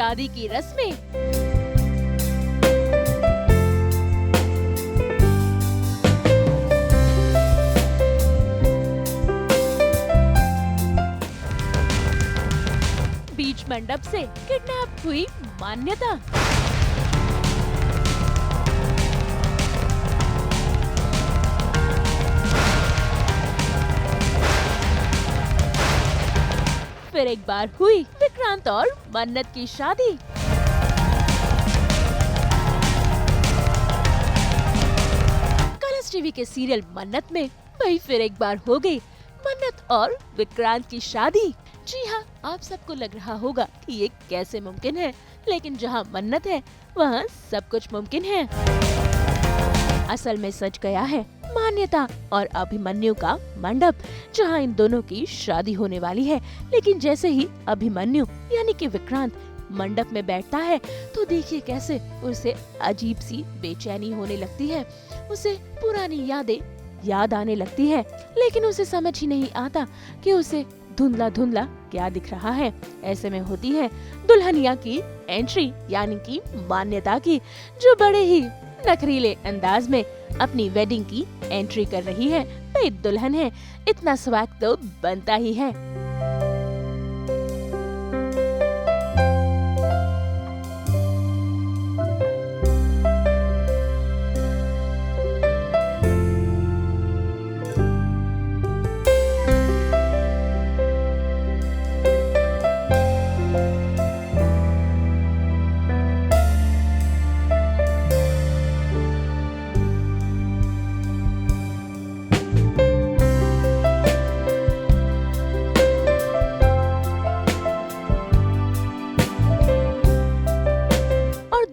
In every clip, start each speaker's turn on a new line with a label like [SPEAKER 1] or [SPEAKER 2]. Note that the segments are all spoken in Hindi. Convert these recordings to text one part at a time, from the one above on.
[SPEAKER 1] शादी की रस्में। बीच मंडप से किडनैप हुई मान्यता। फिर एक बार हुई विक्रांत और मन्नत की शादी। कलर्स टीवी के सीरियल मन्नत में वही फिर एक बार हो गई मन्नत और विक्रांत की शादी। जी हाँ, आप सबको लग रहा होगा कि ये कैसे मुमकिन है, लेकिन जहाँ मन्नत है वहाँ सब कुछ मुमकिन है। असल में सच गया है मान्यता और अभिमन्यु का मंडप, जहाँ इन दोनों की शादी होने वाली है। लेकिन जैसे ही अभिमन्यु यानी कि विक्रांत मंडप में बैठता है तो देखिए कैसे उसे अजीब सी बेचैनी होने लगती है। उसे पुरानी यादें याद आने लगती है, लेकिन उसे समझ ही नहीं आता कि उसे धुंधला धुंधला क्या दिख रहा है। ऐसे में होती है दुल्हनिया की एंट्री यानी कि मान्यता की, जो बड़े ही नखरीले अंदाज में अपनी वेडिंग की एंट्री कर रही है। भाई दुल्हन है, इतना स्वैग तो बनता ही है।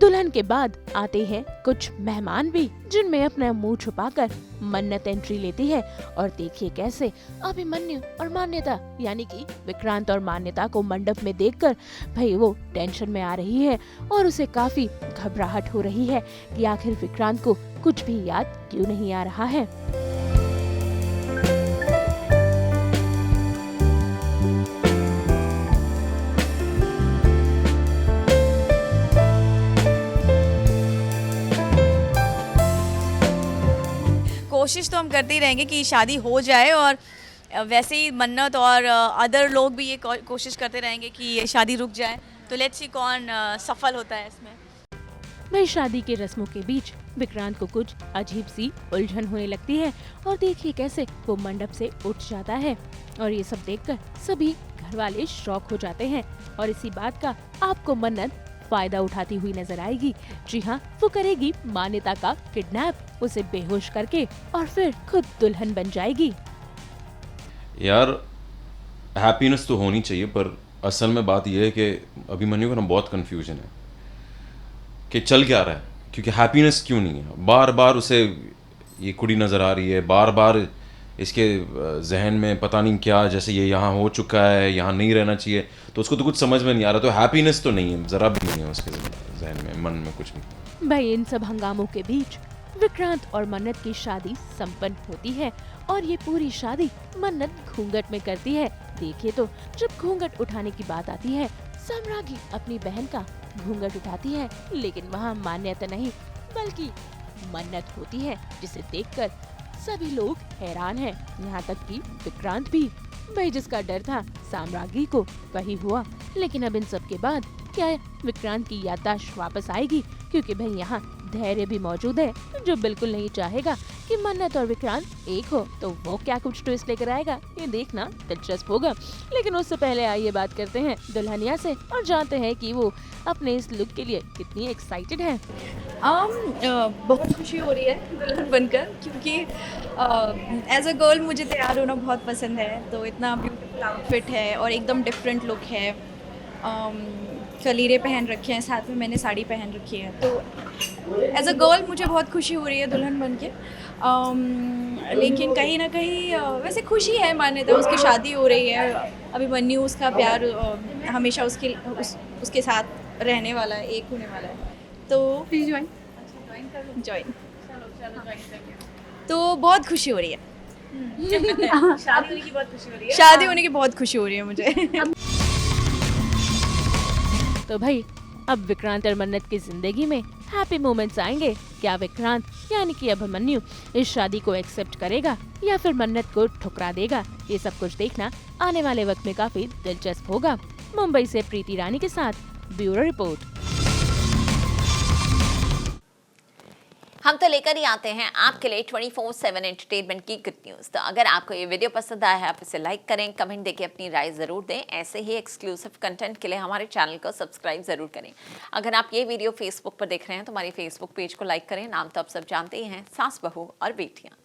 [SPEAKER 1] दुल्हन के बाद आते हैं कुछ मेहमान भी, जिनमें अपना मुंह छुपाकर मन्नत एंट्री लेती है। और देखिए कैसे अभिमन्यु और मान्यता यानी कि विक्रांत और मान्यता को मंडप में देखकर भाई वो टेंशन में आ रही है और उसे काफी घबराहट हो रही है कि आखिर विक्रांत को कुछ भी याद क्यों नहीं आ रहा है।
[SPEAKER 2] कोशिश तो हम करते ही रहेंगे कि शादी हो जाए, और वैसे ही मन्नत और अदर लोग भी ये कोशिश करते रहेंगे कि ये शादी रुक जाए। तो लेट्स सी कौन सफल होता है इसमें।
[SPEAKER 1] वही शादी के रस्मों के बीच विक्रांत को कुछ अजीब सी उलझन होने लगती है और देखिए कैसे वो मंडप से उठ जाता है। और ये सब देखकर सभी घर वाले शॉक हो जाते हैं और इसी बात का आपको मन्नत फायदा उठाती हुई नजर आएगी। जी हाँ, वो करेगी मान्यता का किडनैप, उसे बेहोश करके, और फिर खुद दुल्हन बन जाएगी।
[SPEAKER 3] यार हैप्पीनेस तो होनी चाहिए, पर असल में बात यह है कि अभिमन्यु को ना बहुत कंफ्यूजन है कि चल क्या रहा है, क्योंकि हैप्पीनेस क्यों नहीं है। बार बार उसे ये कुड़ी नज़र आ रही है, बार बार इसके जहन में पता नहीं क्या, जैसे ये यहाँ हो चुका है, यहाँ नहीं रहना चाहिए, तो उसको तो कुछ समझ में नहीं आ रहा। तो हैप्पीनेस तो नहीं है, ज़रा भी नहीं है उसके जहन में, मन में कुछ नहीं।
[SPEAKER 1] भाई इन सब हंगामों के बीच विक्रांत और मन्नत की शादी संपन्न होती है और ये पूरी शादी मन्नत घूंघट में करती है। देखिए तो जब घूंघट उठाने की बात आती है, साम्राज्ञी अपनी बहन का घूंघट उठाती है, लेकिन वहाँ मान्यता नहीं बल्कि मन्नत होती है, जिसे देखकर सभी लोग हैरान हैं, यहाँ तक कि विक्रांत भी। भाई जिसका डर था साम्राज्ञी को वही हुआ। लेकिन अब इन सब के बाद क्या विक्रांत की याददाश्त वापस आएगी, क्योंकि भाई यहाँ धैर्य भी मौजूद है जो बिल्कुल नहीं चाहेगा कि मन्नत और विक्रांत एक हो। तो वो क्या कुछ ट्विस्ट लेकर आएगा, ये देखना दिलचस्प होगा। लेकिन उससे पहले आइए बात करते हैं दुल्हनिया से और जानते हैं कि वो अपने इस लुक के लिए कितनी एक्साइटेड है।
[SPEAKER 4] बहुत खुशी हो रही है दुल्हन बनकर, क्योंकि एज अ गर्ल मुझे तैयार होना बहुत पसंद है। तो इतना ब्यूटीफुल आउटफिट है और एकदम डिफरेंट लुक है। कलीरे पहन रखे हैं, साथ में मैंने साड़ी पहन रखी है। तो एज अ गर्ल मुझे बहुत खुशी हो रही है दुल्हन बन के। लेकिन कहीं ना कहीं वैसे खुशी है, मान्यता उसकी शादी हो रही है, अभिमन्यु उसका प्यार हमेशा उसके साथ रहने वाला है, एक होने वाला है। तो प्लीज ज्वाइन तो बहुत खुशी हो रही है।
[SPEAKER 2] शादी होने की बहुत खुशी हो रही है।
[SPEAKER 4] शादी होने की बहुत खुशी हो रही है मुझे।
[SPEAKER 1] तो भाई अब विक्रांत और मन्नत की जिंदगी में हैप्पी मोमेंट्स आएंगे। क्या विक्रांत यानी कि अभिमन्यु इस शादी को एक्सेप्ट करेगा या फिर मन्नत को ठुकरा देगा? ये सब कुछ देखना आने वाले वक्त में काफी दिलचस्प होगा। मुंबई से प्रीति रानी के साथ ब्यूरो रिपोर्ट।
[SPEAKER 5] हम तो लेकर ही आते हैं आपके लिए 24/7 एंटरटेनमेंट की गुड न्यूज़। तो अगर आपको ये वीडियो पसंद आया है आप इसे लाइक करें, कमेंट देके अपनी राय ज़रूर दें। ऐसे ही एक्सक्लूसिव कंटेंट के लिए हमारे चैनल को सब्सक्राइब ज़रूर करें। अगर आप ये वीडियो फेसबुक पर देख रहे हैं तो हमारे फेसबुक पेज को लाइक करें। नाम तो आप सब जानते ही हैं, सास बहू और बेटियाँ।